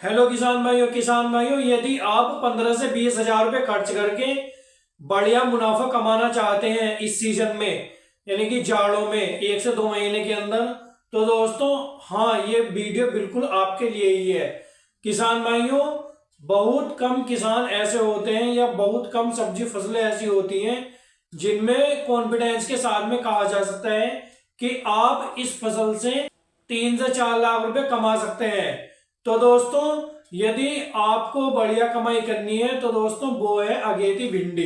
Hello किसान भाइयों, यदि आप 15 से 20 हजार रुपये खर्च करके बढ़िया मुनाफा कमाना चाहते हैं इस सीजन में, यानी कि जाड़ों में 1 से 2 महीने के अंदर, तो दोस्तों हाँ, ये वीडियो बिल्कुल आपके लिए ही है। किसान भाइयों, बहुत कम किसान ऐसे होते हैं या बहुत कम सब्जी फसलें ऐसी होती हैं जिनमें कॉन्फिडेंस के साथ में कहा जा सकता है कि आप इस फसल से 3 से 4 लाख रुपए कमा सकते हैं। तो दोस्तों, यदि आपको बढ़िया कमाई करनी है तो दोस्तों वो है अगेती भिंडी।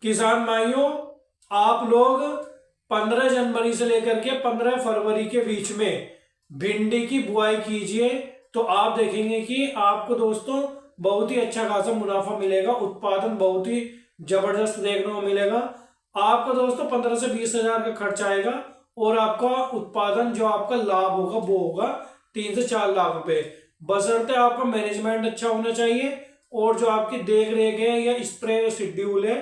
किसान भाइयों, आप लोग 15 जनवरी से लेकर के 15 फरवरी के बीच में भिंडी की बुआई कीजिए, तो आप देखेंगे कि आपको दोस्तों बहुत ही अच्छा खासा मुनाफा मिलेगा, उत्पादन बहुत ही जबरदस्त देखने को मिलेगा। आपका दोस्तों 15 से 20 हजार का खर्च आएगा और आपका उत्पादन जो आपका लाभ होगा वो होगा 3 से 4 लाख रुपए, बशर्ते आपका मैनेजमेंट अच्छा होना चाहिए और जो आपकी देख रेख है या स्प्रे शेड्यूल है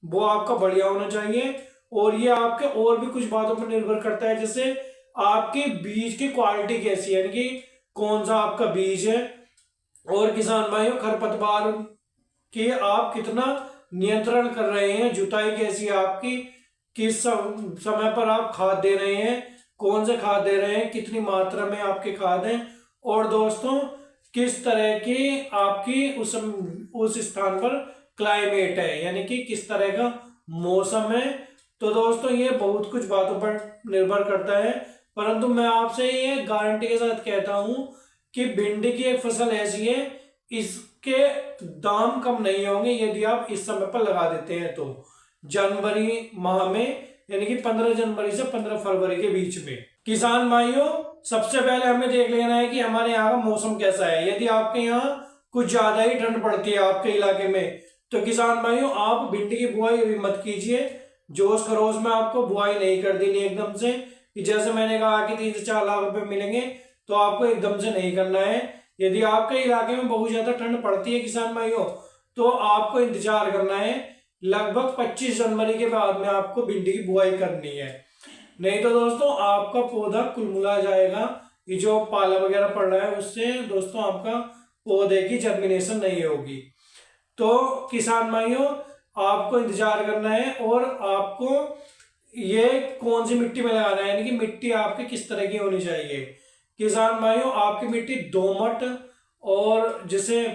वो आपका बढ़िया होना चाहिए। और ये आपके और भी कुछ बातों पर निर्भर करता है, जैसे आपके बीज की क्वालिटी कैसी है, यानी कि कौन सा आपका बीज है। और किसान भाइयों, खरपतवार के आप कितना नियंत्रण कर रहे हैं, जुताई कैसी है आपकी, किस समय पर आप खाद दे रहे हैं, कौन से खाद दे रहे हैं, कितनी मात्रा में आपके खाद हैं, और दोस्तों किस तरह की आपकी उस स्थान पर क्लाइमेट है, यानी कि किस तरह का मौसम है। तो दोस्तों ये बहुत कुछ बातों पर निर्भर करता है, परंतु मैं आपसे ये गारंटी के साथ कहता हूं कि भिंडी की एक फसल ऐसी है, इसके दाम कम नहीं होंगे यदि आप इस समय पर लगा देते हैं तो जनवरी माह में, यानी कि 15 जनवरी से 15 फरवरी के बीच में। किसान भाइयों, सबसे पहले हमें देख लेना है कि हमारे यहाँ का मौसम कैसा है। यदि आपके यहाँ कुछ ज्यादा ही ठंड पड़ती है आपके इलाके में, तो किसान भाइयों आप भिंडी की बुआई अभी मत कीजिए। जोश खरोश में आपको बुआई नहीं कर देनी एकदम से, कि जैसे मैंने कहा कि 3 से 4 लाख रुपए मिलेंगे, तो आपको एकदम से नहीं करना है। यदि आपके इलाके में बहुत ज्यादा ठंड पड़ती है किसान भाइयों, तो आपको इंतजार करना है, लगभग 25 जनवरी के बाद में आपको भिंडी की बुआई करनी है। नहीं तो दोस्तों आपका पौधा कुलमुला जाएगा, ये जो पाला वगैरह पड़ रहा है उससे दोस्तों आपका पौधे की जर्मिनेशन नहीं होगी। तो किसान भाइयों, आपको इंतजार करना है और आपको ये कौन सी मिट्टी में लगाना है, यानी कि मिट्टी आपकी किस तरह की होनी चाहिए। किसान भाइयों, आपकी मिट्टी दोमट और जैसे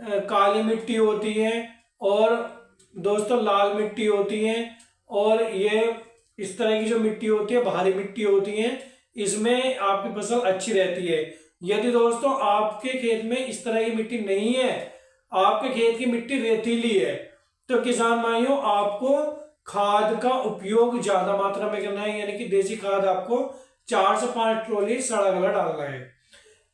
काली मिट्टी होती है, और दोस्तों लाल मिट्टी होती है, और ये इस तरह की जो मिट्टी होती है भारी मिट्टी होती है, इसमें आपकी फसल अच्छी रहती है। यदि दोस्तों आपके खेत में इस तरह की मिट्टी नहीं है, आपके खेत की मिट्टी रेतीली है, तो किसान भाइयों आपको खाद का उपयोग ज्यादा मात्रा में करना है, यानी कि देसी खाद आपको 4 से 5 ट्रॉली सड़ा गला डालना है।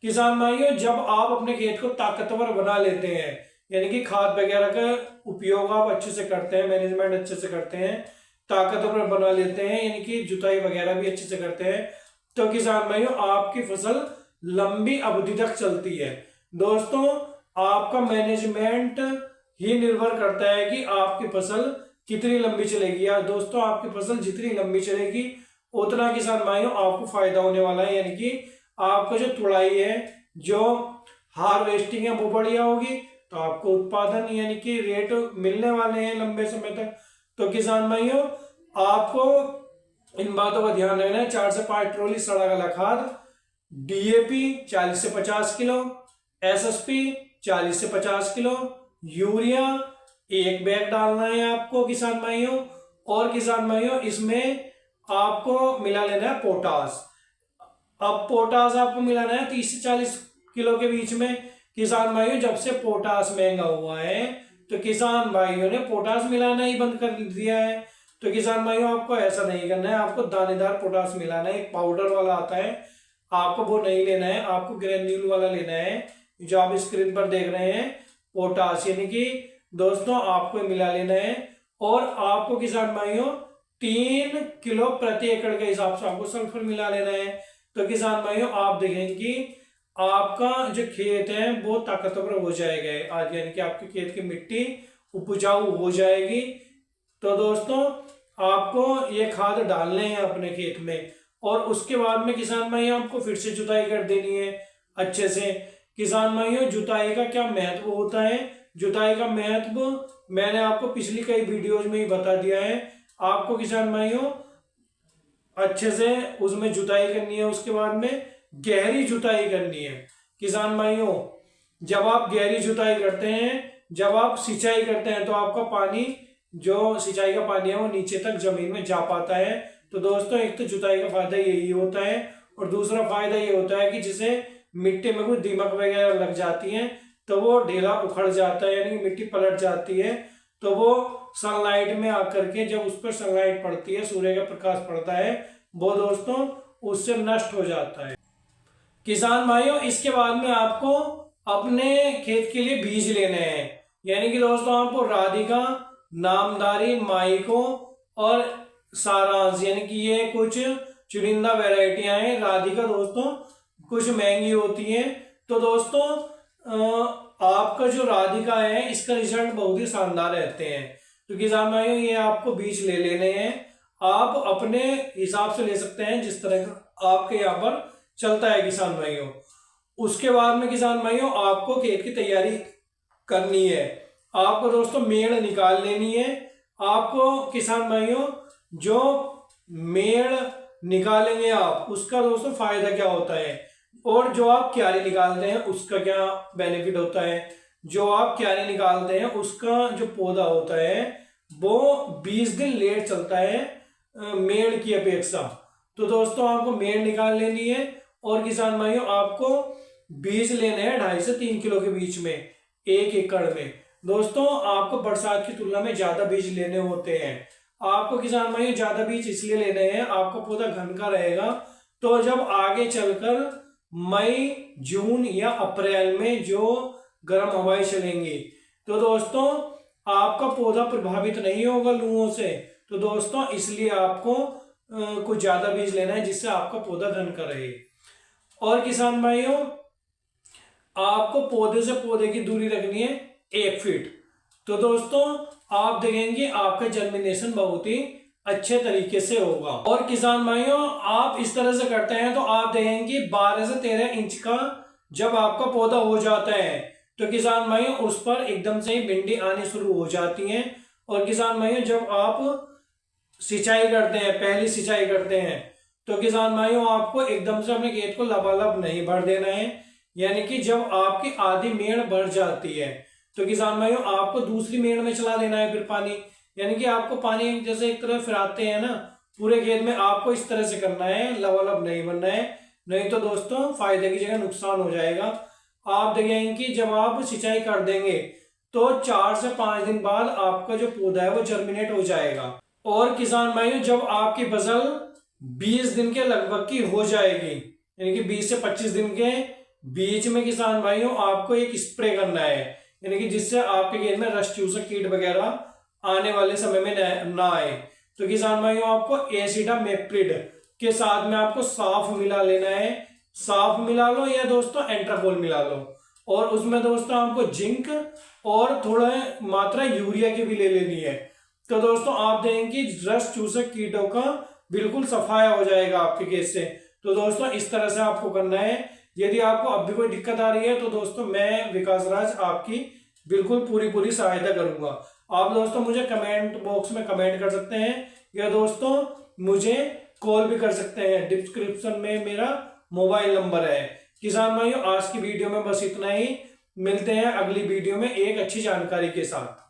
किसान भाइयों, जब आप अपने खेत को ताकतवर बना लेते हैं, यानी कि खाद वगैरह का उपयोग आप अच्छे से करते हैं, मैनेजमेंट अच्छे से करते हैं, ताकतवर बना लेते हैं, यानी कि जुताई वगैरह भी अच्छे से करते हैं, तो किसान भाइयों आपकी फसल लंबी अवधि तक चलती है। दोस्तों आपका मैनेजमेंट ही निर्भर करता है कि आपकी फसल कितनी लंबी चलेगी। या दोस्तों आपकी फसल जितनी लंबी चलेगी उतना किसान भाइयों आपको फायदा होने वाला है, यानी कि आपका जो तुड़ाई है, जो हार्वेस्टिंग है वो बढ़िया होगी, तो आपको उत्पादन यानी कि रेट मिलने वाले हैं लंबे समय तक। तो किसान भाइयों आपको इन बातों का ध्यान रखना है। 4 से 5 ट्रॉली सड़ा गला खाद, डीएपी 40 से 50 किलो, एसएसपी 40 से 50 किलो, यूरिया 1 बैग डालना है आपको किसान भाइयों। और किसान भाइयों इसमें आपको मिला लेना है पोटास। अब पोटास आपको मिलाना है 30 से 40 किलो के बीच में। किसान भाइयों जब से पोटास महंगा हुआ है तो किसान भाइयों ने पोटास मिलाना ही बंद कर दिया है। तो किसान भाइयों आपको ऐसा नहीं करना है, आपको दानेदार पोटास मिलाना है। एक पाउडर वाला आता है, आपको वो नहीं लेना है, आपको ग्रेन्यूल वाला लेना है, जो आप स्क्रीन पर देख रहे हैं पोटास, यानी कि दोस्तों आपको मिला लेना है। और आपको किसान भाइयों 3 किलो प्रति एकड़ के हिसाब से आपको सल्फर मिला लेना है। तो किसान भाइयों आप देखेंगे कि आपका जो खेत है वो ताकतवर हो जाएगा आज, यानी कि आपके खेत की मिट्टी उपजाऊ हो जाएगी। तो दोस्तों आपको ये खाद डालने हैं अपने खेत में, और उसके बाद में किसान भाई आपको फिर से जुताई कर देनी है अच्छे से। किसान भाइयों जुताई का क्या महत्व होता है। जुताई का महत्व मैंने आपको पिछली कई वीडियोज में ही बता दिया है। आपको किसान भाइयों अच्छे से उसमें जुताई करनी है, उसके बाद में गहरी जुताई करनी है। किसान भाइयों जब आप गहरी जुताई करते हैं, जब आप सिंचाई करते हैं, तो आपका पानी जो सिंचाई का पानी है वो नीचे तक जमीन में जा पाता है। तो दोस्तों एक तो जुताई का फायदा यही होता है, और दूसरा फायदा ये होता है कि जिसे मिट्टी में कोई दीमक वगैरह लग जाती है तो वो ढेला उखड़ जाता है, यानी कि मिट्टी पलट जाती है, तो वो सनलाइट में आकर के जब उस पर सनलाइट पड़ती है, सूर्य का प्रकाश पड़ता है, वो दोस्तों उससे नष्ट हो जाता है। किसान भाइयों इसके बाद में आपको अपने खेत के लिए बीज लेने हैं, यानी कि दोस्तों आपको राधिका, नामधारी, माइको और सारांश, यानी कि ये कुछ चुनिंदा वैरायटियां हैं। राधिका दोस्तों कुछ महंगी होती है, तो दोस्तों आपका जो राधिका है इसका रिजल्ट बहुत ही शानदार रहते हैं। तो किसान भाइयों ये आपको बीज ले लेने हैं, आप अपने हिसाब से ले सकते हैं जिस तरह का आपके यहाँ पर चलता है किसान भाइयों। उसके बाद में किसान भाइयों आपको खेत की तैयारी करनी है। आपको दोस्तों मेड़ निकाल लेनी है। आपको किसान भाइयों जो मेड़ निकालेंगे आप, उसका दोस्तों फायदा क्या होता है, और जो आप क्यारी निकालते हैं उसका क्या बेनिफिट होता है। जो आप क्यारी निकालते हैं उसका जो पौधा होता है वो 20 दिन लेट चलता है मेड़ की अपेक्षा। तो दोस्तों आपको मेड़ निकाल लेनी है, और किसान भाइयों आपको बीज लेने हैं 2.5 से 3 किलो के बीच में 1 एकड़ में। दोस्तों आपको बरसात की तुलना में ज्यादा बीज लेने होते हैं। आपको किसान भाइयों ज्यादा बीज इसलिए लेने हैं, आपका पौधा घन का रहेगा, तो जब आगे चलकर मई, जून या अप्रैल में जो गर्म हवाएं चलेंगी तो दोस्तों आपका पौधा प्रभावित नहीं होगा लूओं से। तो दोस्तों इसलिए आपको कुछ ज्यादा बीज लेना है जिससे आपका पौधा घन का रहे। और किसान भाइयों आपको पौधे से पौधे की दूरी रखनी है 1 फीट। तो दोस्तों आप देखेंगे आपका जर्मिनेशन बहुत ही अच्छे तरीके से होगा। और किसान भाइयों आप इस तरह से करते हैं तो आप देखेंगे 12 से 13 इंच का जब आपका पौधा हो जाता है तो किसान भाइयों उस पर एकदम से ही भिंडी आनी शुरू हो जाती है। और किसान भाइयों जब आप सिंचाई करते हैं, पहली सिंचाई करते हैं, तो किसान भाइयों आपको एकदम से अपने खेत को लबालब नहीं भर देना है, यानी कि जब आपकी आधी मेड़ भर जाती है तो किसान भाइयों आपको दूसरी मेड़ में चला देना है फिर पानी, यानी कि आपको पानी जैसे एक तरह फिराते हैं ना पूरे खेत में, आपको इस तरह से करना है, लबालब नहीं बनना है, नहीं तो दोस्तों फायदे की जगह नुकसान हो जाएगा। आप देखेंगे कि जब आप सिंचाई कर देंगे तो 4 से 5 दिन बाद आपका जो पौधा है वो जर्मिनेट हो जाएगा। और किसान भाइयों जब आपकी फसल 20 दिन के लगभग की हो जाएगी, यानी कि 20 से 25 दिन के बीच में किसान भाइयों आपको एक स्प्रे करना है, यानी कि जिससे आपके खेत में रस चूसक कीट वगैरह आने वाले समय में ना आए। तो किसान भाइयों आपको एसिटामेप्रिड के साथ में आपको साफ मिला लेना है, साफ मिला लो या दोस्तों एंट्राकोल मिला लो, और उसमें दोस्तों आपको जिंक और थोड़ा मात्रा यूरिया की भी ले लेनी है। तो दोस्तों आप देखेंगे रस चूसक कीटों का बिल्कुल सफाया हो जाएगा आपके खेत से। तो दोस्तों इस तरह से आपको करना है। यदि आपको अब भी कोई दिक्कत आ रही है तो दोस्तों मैं विकास राज आपकी बिल्कुल पूरी सहायता करूंगा। आप दोस्तों मुझे कमेंट बॉक्स में कमेंट कर सकते हैं या दोस्तों मुझे कॉल भी कर सकते हैं, डिस्क्रिप्शन में मेरा मोबाइल नंबर है। किसान भाइयों आज की वीडियो में बस इतना ही, मिलते हैं अगली वीडियो में एक अच्छी जानकारी के साथ।